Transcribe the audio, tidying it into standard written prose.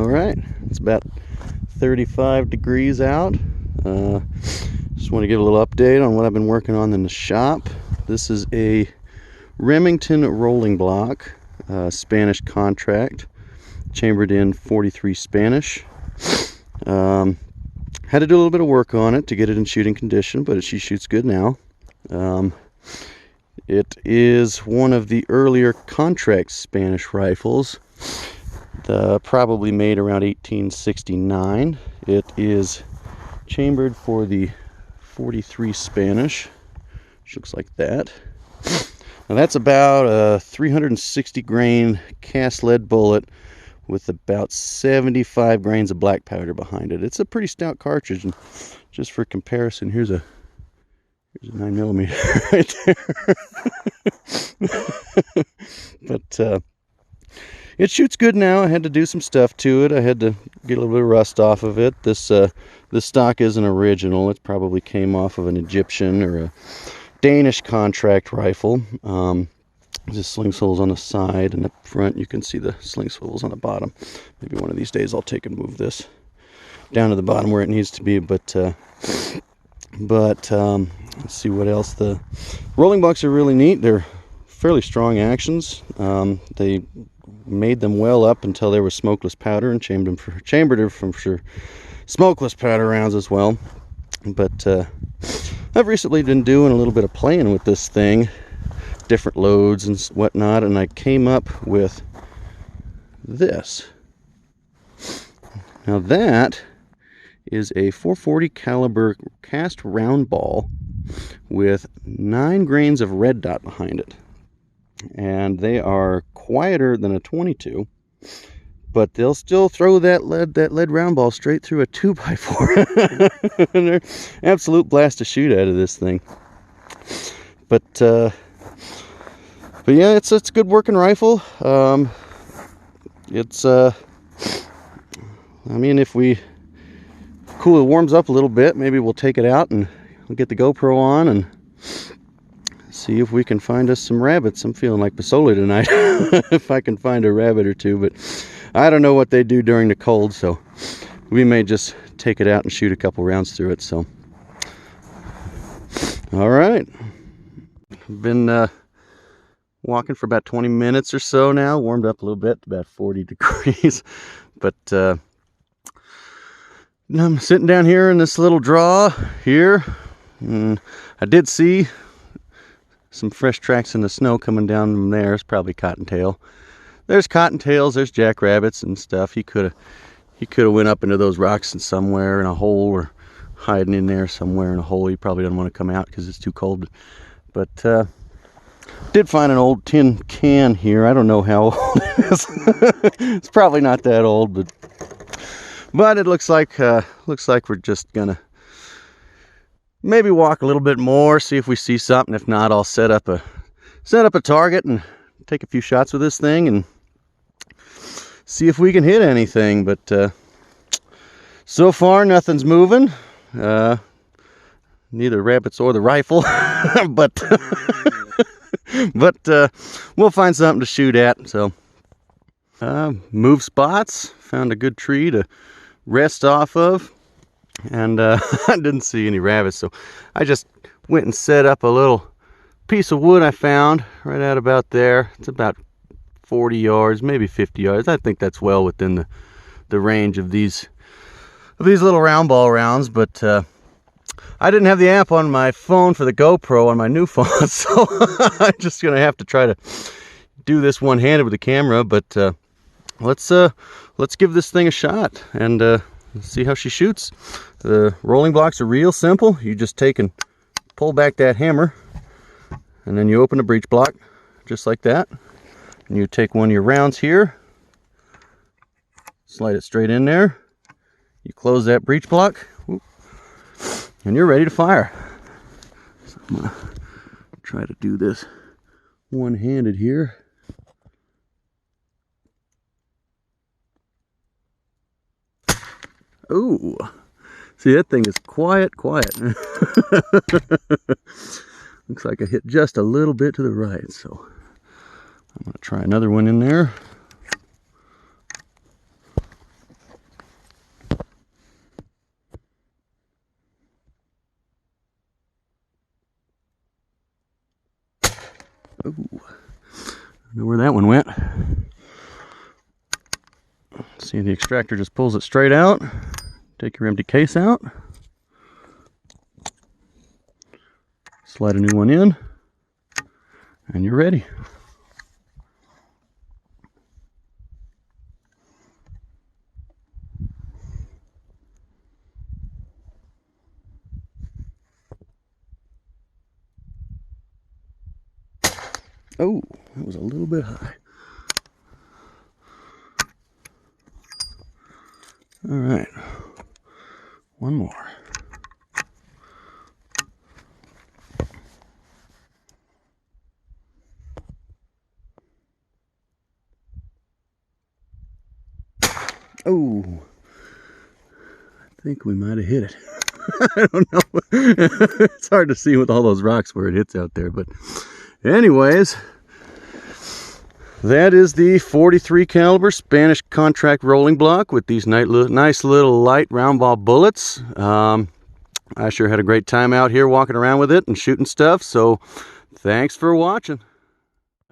All right, it's about 35 degrees out. Just want to give a little update on what I've been working on in the shop. This is a Remington Rolling block, Spanish contract, chambered in 43 Spanish. Had to do a little bit of work on it to get it in shooting condition, but she shoots good now. It is one of the earlier contract Spanish rifles, probably made around 1869. It is chambered for the 43 Spanish, which looks like that. Now that's about a 360 grain cast lead bullet with about 75 grains of black powder behind it. It's a pretty stout cartridge, and just for comparison, here's a 9mm right there. But it shoots good now. I had to do some stuff to it. I had to get a little bit of rust off of it. This stock isn't original. It probably came off of an Egyptian or a Danish contract rifle. There's sling swivels on the side, and up front you can see the sling swivels on the bottom. Maybe one of these days I'll take and move this down to the bottom where it needs to be. But let's see what else. The rolling blocks are really neat. They're fairly strong actions. They made them well up until there was smokeless powder, and chambered them for smokeless powder rounds as well. But I've recently been doing a little bit of playing with this thing, different loads and whatnot, and I came up with this. Now that is a .440 caliber cast round ball with 9 grains of red dot behind it, and they are quieter than a .22, but they'll still throw that lead round ball straight through a 2x4. And they're absolute blast to shoot out of this thing. But yeah, it's a good working rifle. I mean, if it warms up a little bit, maybe we'll take it out and we'll get the GoPro on and see if we can find us some rabbits. I'm feeling like Pasoli tonight. If I can find a rabbit or two, but I don't know what they do during the cold, so we may just take it out and shoot a couple rounds through it. So, all right, been walking for about 20 minutes or so now. Warmed up a little bit, about 40 degrees, but I'm sitting down here in this little draw here, and I did see some fresh tracks in the snow coming down from there. It's probably cottontail. There's cottontails, there's jackrabbits and stuff. He could have went up into those rocks and somewhere in a hole, or hiding in there somewhere in a hole. He probably doesn't want to come out because it's too cold. But did find an old tin can here. I don't know how old it is. It's probably not that old, but it looks like we're just gonna maybe walk a little bit more, see if we see something. If not, I'll set up a target and take a few shots with this thing and see if we can hit anything. But so far nothing's moving, neither rabbits or the rifle. but we'll find something to shoot at. So move spots, found a good tree to rest off of, and I didn't see any rabbits, so I just went and set up a little piece of wood I found right out about there. It's about 40 yards, maybe 50 yards. I think that's well within the range of these little round ball rounds. But I didn't have the app on my phone for the GoPro on my new phone, so I'm just gonna have to try to do this one-handed with the camera. But let's give this thing a shot and see how she shoots. The rolling blocks are real simple. You just take and pull back that hammer, and then you open the breech block just like that, and you take one of your rounds here, slide it straight in there, you close that breech block, and you're ready to fire. So I'm gonna try to do this one-handed here. Ooh, see, that thing is quiet. Looks like I hit just a little bit to the right, so I'm gonna try another one in there. Ooh, I know where that one went. See, the extractor just pulls it straight out. Take your empty case out. Slide a new one in, and you're ready. Oh, that was a little bit high. All right, one more. Oh, I think we might have hit it. I don't know. It's hard to see with all those rocks where it hits out there, but anyways, that is the 43 caliber Spanish contract rolling block with these nice little light round ball bullets. I sure had a great time out here walking around with it and shooting stuff, so thanks for watching.